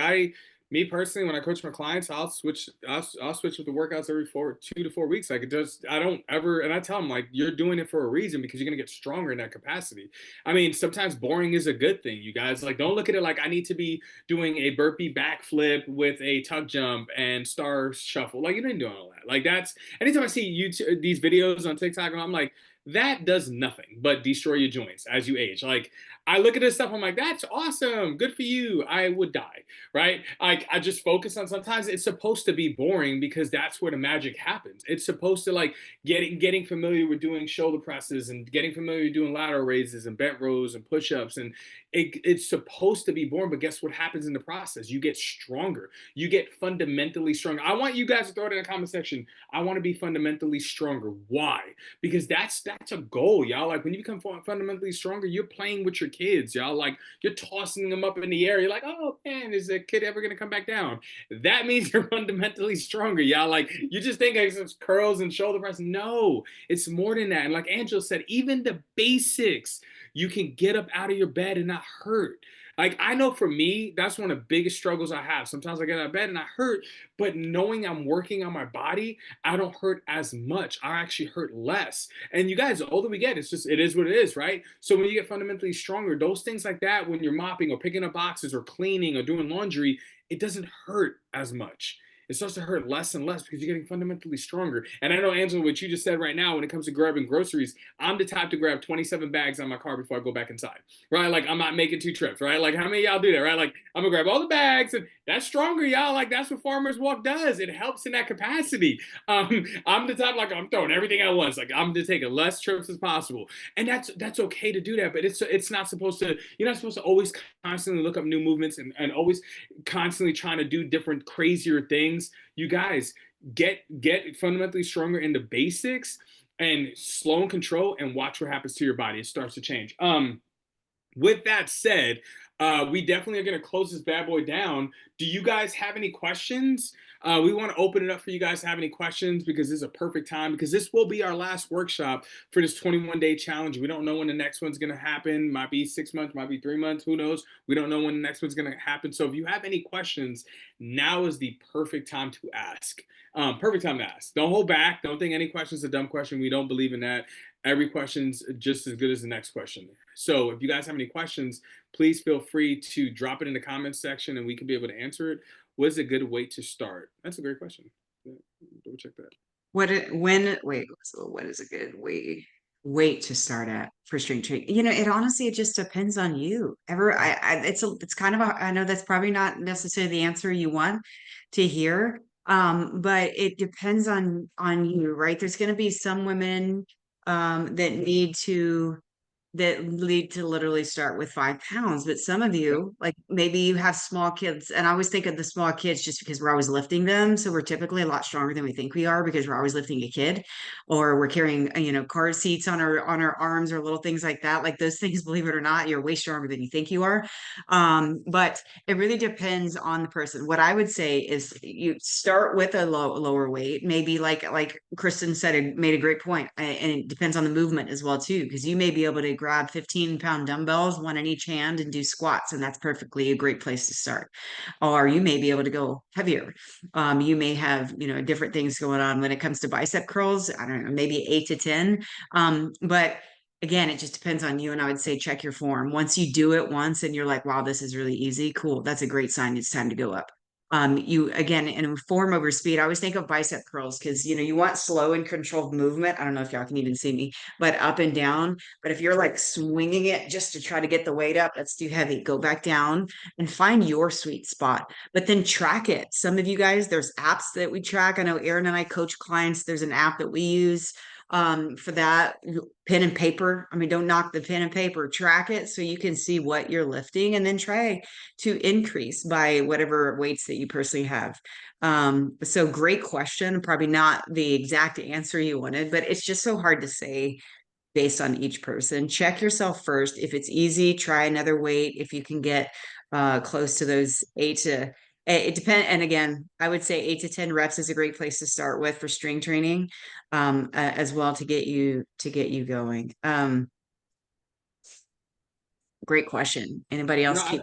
me personally, when I coach my clients, I'll switch with the workouts every 2 to 4 weeks. Like it does, I don't ever, and I tell them like you're doing it for a reason because you're gonna get stronger in that capacity. I mean, sometimes boring is a good thing. You guys like don't look at it like I need to be doing a burpee backflip with a tuck jump and star shuffle. Like you didn't do all that. Like that's anytime I see YouTube these videos on TikTok, and I'm like that does nothing but destroy your joints as you age. Like I look at this stuff, I'm like, that's awesome. Good for you. I would die, right? Like I just focus on sometimes it's supposed to be boring because that's where the magic happens. It's supposed to like getting familiar with doing shoulder presses and getting familiar with doing lateral raises and bent rows and push-ups. And it's supposed to be boring, but guess what happens in the process? You get stronger. You get fundamentally stronger. I want you guys to throw it in the comment section. I want to be fundamentally stronger. Why? Because that's a goal, y'all. Like when you become fundamentally stronger, you're playing with your kids, y'all. Like you're tossing them up in the air. You're like, oh man, is the kid ever gonna come back down? That means you're fundamentally stronger, y'all. Like you just think it's curls and shoulder press. No, it's more than that. And like Angela said, even the basics, you can get up out of your bed and not hurt. Like I know for me, that's one of the biggest struggles I have. Sometimes I get out of bed and I hurt, but knowing I'm working on my body, I don't hurt as much. I actually hurt less. And you guys, the older we get, it's just it is what it is, right? So when you get fundamentally stronger, those things like that, when you're mopping or picking up boxes or cleaning or doing laundry, it doesn't hurt as much. It starts to hurt less and less because you're getting fundamentally stronger. And I know, Angela, what you just said right now, when it comes to grabbing groceries, I'm the type to grab 27 bags on my car before I go back inside, right? Like I'm not making 2 trips, right? Like how many of y'all do that, right? Like I'm gonna grab all the bags, and that's stronger, y'all. Like that's what Farmers Walk does. It helps in that capacity. I'm the type like I'm throwing everything at once. Like I'm to take as less trips as possible, and that's okay to do that. But it's not supposed to. You're not supposed to always constantly look up new movements and always constantly trying to do different crazier things. You guys get fundamentally stronger in the basics and slow and control and watch what happens to your body. It starts to change. With that said, we definitely are going to close this bad boy down. Do you guys have any questions? We want to open it up for you guys to have any questions because this is a perfect time because this will be our last workshop for this 21-day challenge. We don't know when the next one's going to happen. Might be 6 months, might be 3 months. Who knows? We don't know when the next one's going to happen. So if you have any questions, now is the perfect time to ask. Perfect time to ask. Don't hold back. Don't think any question is a dumb question. We don't believe in that. Every question's just as good as the next question. So if you guys have any questions, please feel free to drop it in the comments section and we can be able to answer it. What is a good way to start? That's a great question. Double check that. What is a good weight to start at for strength training? It honestly it just depends on you. It's kind of I know that's probably not necessarily the answer you want to hear. But it depends on you, right? There's going to be some women that need to that lead to literally start with 5 pounds. But some of you, like maybe you have small kids, and I always think of the small kids just because we're always lifting them. So we're typically a lot stronger than we think we are because we're always lifting a kid, or we're carrying, car seats on our arms or little things like that. Like those things, believe it or not, you're way stronger than you think you are. But it really depends on the person. What I would say is you start with a lower weight, maybe like Kristen said, it made a great point, and it depends on the movement as well too, because you may be able to grab 15-pound dumbbells, one in each hand, and do squats, and that's perfectly a great place to start. Or you may be able to go heavier. You may have different things going on when it comes to bicep curls. I don't know, maybe 8 to 10. But again, it just depends on you. And I would say check your form. Once you do it once and you're like, wow, this is really easy, cool. That's a great sign. It's time to go up. You again, in form over speed, I always think of bicep curls because you want slow and controlled movement. I don't know if y'all can even see me, but up and down. But if you're like swinging it just to try to get the weight up, that's too heavy. Go back down and find your sweet spot, but then track it. Some of you guys, there's apps that we track. I know Erin and I coach clients. There's an app that we use for that. Pen and paper. I mean, don't knock the pen and paper, track it so you can see what you're lifting and then try to increase by whatever weights that you personally have. So great question. Probably not the exact answer you wanted, but it's just so hard to say based on each person. Check yourself first. If it's easy, try another weight. If you can get close to those it depends. And again, I would say 8 to 10 reps is a great place to start with for strength training, as well to get you going. Great question. Anybody No, else I, keep?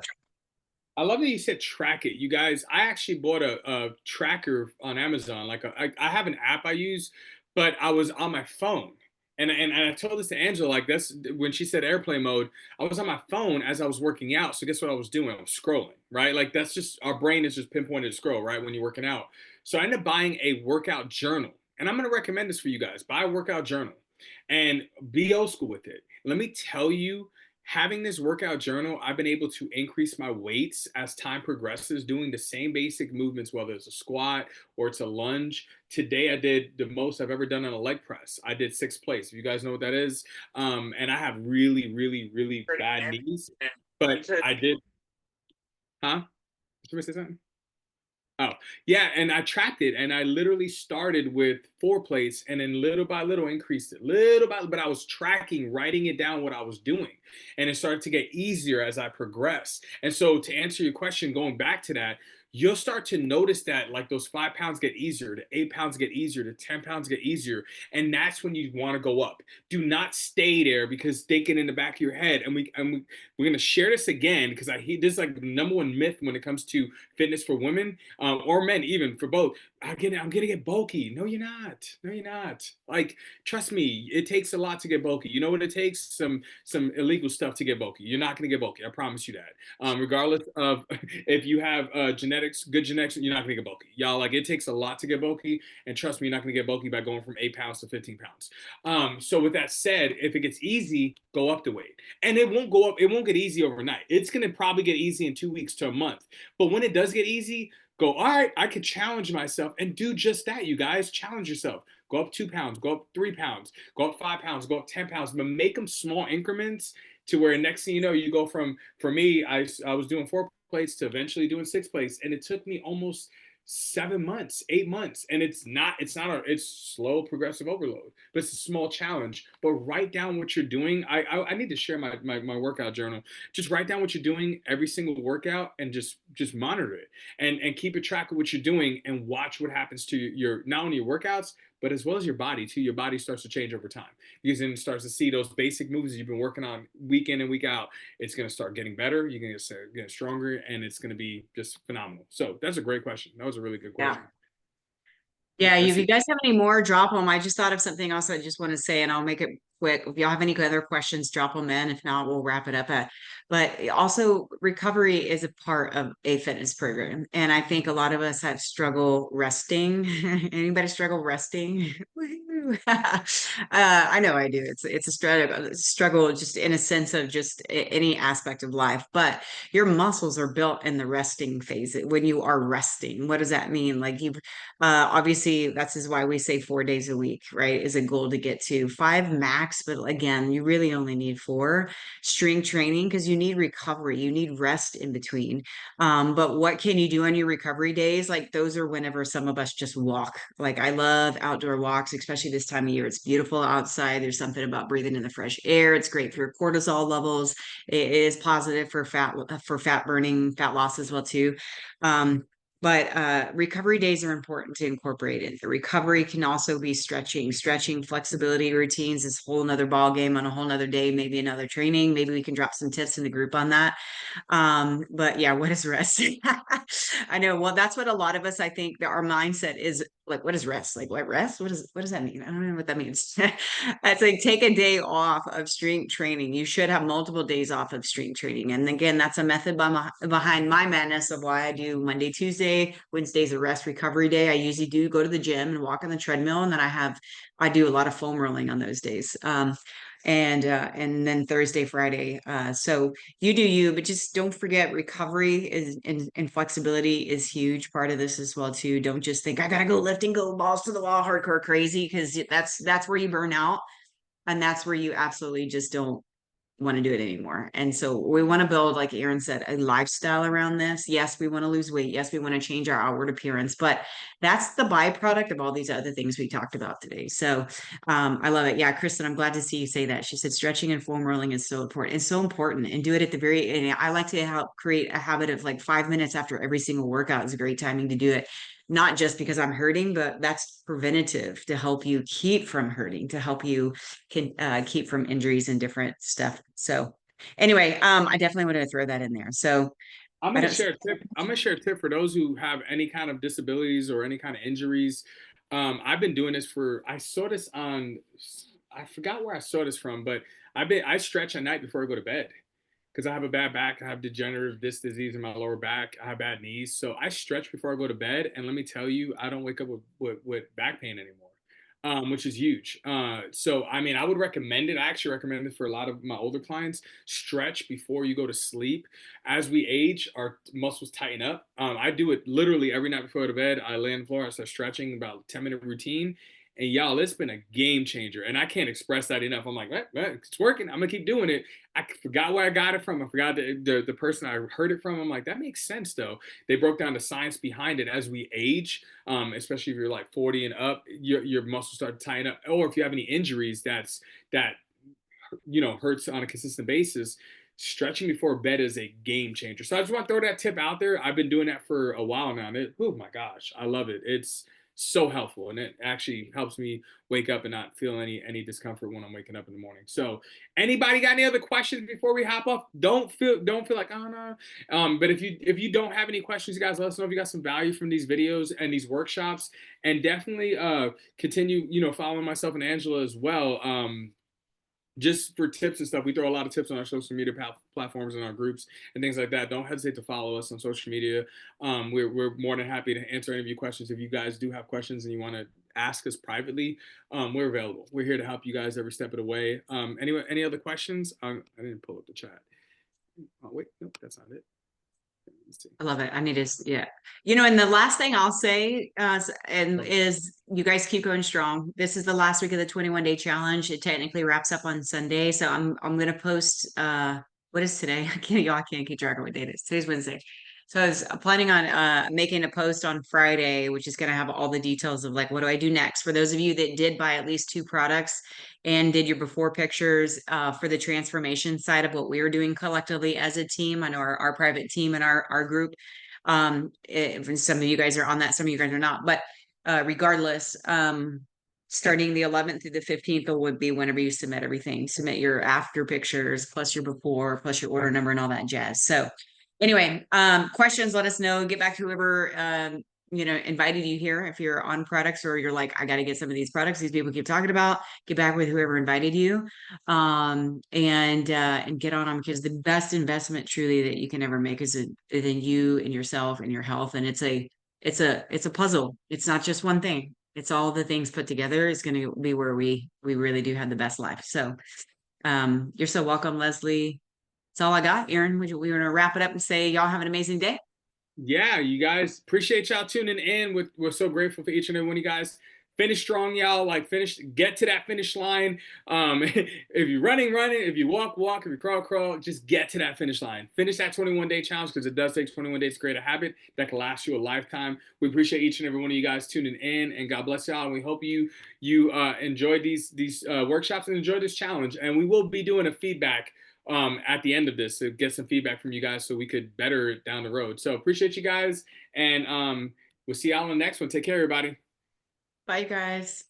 I love that you said track it. You guys, I actually bought a tracker on Amazon. I have an app I use, but I was on my phone. And I told this to Angela, like that's when she said airplane mode, I was on my phone as I was working out. So guess what I was doing? I was scrolling, right? Like that's just our brain is just pinpointed to scroll, right? When you're working out. So I ended up buying a workout journal. And I'm gonna recommend this for you guys. Buy a workout journal and be old school with it. Let me tell you, having this workout journal, I've been able to increase my weights as time progresses, doing the same basic movements, whether it's a squat or it's a lunge. Today, I did the most I've ever done on a leg press. I did sixth place. If you guys know what that is, and I have really, really, really bad knees, but I did. Huh? Did you say something? Oh, yeah, and I tracked it, and I literally started with four plates, and then little by little increased it, little by, but I was tracking, writing it down what I was doing, and it started to get easier as I progressed. And so, to answer your question, going back to that, you'll start to notice that like those 5 pounds get easier, the 8 pounds get easier, the 10 pounds get easier, and that's when you want to go up. Do not stay there because thinking in the back of your head, we're gonna share this again because I this is like the number one myth when it comes to fitness for women or men, even for both. I'm gonna get bulky. No, you're not. No, you're not. Like, trust me, it takes a lot to get bulky. You know what it takes? Some illegal stuff to get bulky. You're not gonna get bulky. I promise you that. Regardless of if you have genetics, good genetics, you're not gonna get bulky. Y'all, like it takes a lot to get bulky, and trust me, you're not gonna get bulky by going from 8 pounds to 15 pounds. So with that said, if it gets easy, go up the weight, and it won't go up. It won't get easy overnight. It's gonna probably get easy in 2 weeks to a month. But when it does get easy, go, all right, I could challenge myself and do just that, you guys. Challenge yourself. Go up 2 pounds, go up 3 pounds, go up 5 pounds, go up 10 pounds, but make them small increments to where next thing you know, you go from, for me, I was doing four plates to eventually doing six plates. And it took me almost 7 months, 8 months. And it's slow progressive overload, but it's a small challenge. But write down what you're doing. I need to share my workout journal. Just write down what you're doing every single workout and just monitor it and keep a track of what you're doing and watch what happens to your not only your workouts but as well as your body too. Your body starts to change over time because then it starts to see those basic moves you've been working on week in and week out. It's going to start getting better. You're going to start getting stronger, and it's going to be just phenomenal. So that's a great question. That was a really good Yeah. question. Yeah, Let's if you see. guys have any more, drop them. I just thought of something else I just want to say, and I'll make it quick. If y'all have any other questions, drop them in. If not, we'll wrap it up but also recovery is a part of a fitness program. And I think a lot of us have struggle resting. Anybody struggle resting? I know I do. It's a struggle just in a sense of just any aspect of life. But your muscles are built in the resting phase. When you are resting, what does that mean? Like you, obviously, that's is why we say 4 days a week, right? Is a goal to get to five max. But again, you really only need four. Strength training because you need recovery. You need rest in between. But what can you do on your recovery days? Like those are whenever some of us just walk. Like I love outdoor walks, especially this time of year. It's beautiful outside. There's something about breathing in the fresh air. It's great for your cortisol levels. It is positive for fat burning, fat loss as well too. Um, but recovery days are important to incorporate in. The recovery can also be stretching, flexibility routines is a whole nother ball game on a whole nother day, maybe another training. Maybe we can drop some tips in the group on that. But yeah, what is rest? I know. Well, that's what a lot of us, I think that our mindset is like, what is rest? Like what rest? What does that mean? I don't know what that means. It's like take a day off of strength training. You should have multiple days off of strength training. And again, that's a method behind my madness of why I do Monday, Tuesday, Wednesday's a rest recovery day. I usually do go to the gym and walk on the treadmill, and then I do a lot of foam rolling on those days. And then Thursday, Friday. So you do you, but just don't forget recovery is and flexibility is huge part of this as well too. Don't just think I gotta go lift and go balls to the wall, hardcore crazy, because that's where you burn out, and that's where you absolutely just don't want to do it anymore. And so we want to build, like Aaron said, a lifestyle around this. Yes, we want to lose weight. Yes, we want to change our outward appearance, but that's the byproduct of all these other things we talked about today. So I love it. Yeah, Kristen, I'm glad to see you say that. She said stretching and foam rolling is so important. It's so important, and do it at the very end. I like to help create a habit of like 5 minutes after every single workout is a great timing to do it, not just because I'm hurting, but that's preventative to help you keep from hurting, to help you can keep from injuries and different stuff. So anyway, I definitely want to throw that in there. So I'm I gonna don't. share a tip. I'm gonna share a tip for those who have any kind of disabilities or any kind of injuries. I've been doing this for. I saw this on. I forgot where I saw this from, but I stretch at night before I go to bed because I have a bad back. I have degenerative disc disease in my lower back. I have bad knees, so I stretch before I go to bed. And let me tell you, I don't wake up with back pain anymore, which is huge. So, I mean, I would recommend it. I actually recommend it for a lot of my older clients. Stretch before you go to sleep. As we age, our muscles tighten up. I do it literally every night before I go to bed. I lay on the floor, I start stretching, about 10-minute routine. And y'all, it's been a game changer. And I can't express that enough. I'm like, it's working. I'm gonna keep doing it. I forgot where I got it from. I forgot the person I heard it from. I'm like, that makes sense though. They broke down the science behind it. As we age, especially if you're like 40 and up, your muscles start to tighten up. Or if you have any injuries, that hurts on a consistent basis. Stretching before bed is a game changer. So I just want to throw that tip out there. I've been doing that for a while now, and oh my gosh, I love it. It's so helpful, and it actually helps me wake up and not feel any discomfort when I'm waking up in the morning. So anybody got any other questions before we hop off? Don't feel like, oh no. But if you don't have any questions, you guys, let us know if you got some value from these videos and these workshops, and definitely continue following myself and Angela as well. Just for tips and stuff. We throw a lot of tips on our social media platforms and our groups and things like that. Don't hesitate to follow us on social media. We're more than happy to answer any of your questions. If you guys do have questions and you want to ask us privately, we're available. We're here to help you guys every step of the way. Anyway, any other questions? I didn't pull up the chat. Oh, wait, nope, that's not it. I love it. I need to, yeah. And the last thing I'll say, is you guys keep going strong. This is the last week of the 21-day challenge. It technically wraps up on Sunday. So I'm gonna post what is today? I can't keep track of what date it is. Today's Wednesday. So I was planning on making a post on Friday, which is gonna have all the details of like what do I do next. For those of you that did buy at least 2 products and did your before pictures for the transformation side of what we were doing collectively as a team. I know our private team and our group. Some of you guys are on that, some of you guys are not, but regardless, starting the 11th through the 15th would be whenever you submit everything. Submit your after pictures plus your before plus your order number and all that jazz. So anyway, questions, let us know. Get back to whoever invited you here. If you're on products or you're like, I got to get some of these products these people keep talking about, get back with whoever invited you, and get on them, because the best investment truly that you can ever make is in you and yourself and your health. And it's a puzzle. It's not just one thing. it's all the things put together is going to be where we really do have the best life. So you're so welcome, Leslie. That's all I got. Aaron, we want to wrap it up and say y'all have an amazing day. Yeah, you guys, appreciate y'all tuning in. We're so grateful for each and every one of you guys. Finish strong, y'all. Like get to that finish line. If you're running, if you walk, if you crawl, just get to that finish line. Finish that 21-day challenge, because it does take 21 days to create a habit that can last you a lifetime. We appreciate each and every one of you guys tuning in, and God bless y'all. And we hope you enjoyed these workshops and enjoy this challenge. And we will be doing a feedback at the end of this to get some feedback from you guys so we could better it down the road. So appreciate you guys, and we'll see y'all on the next one. Take care, everybody. Bye, guys.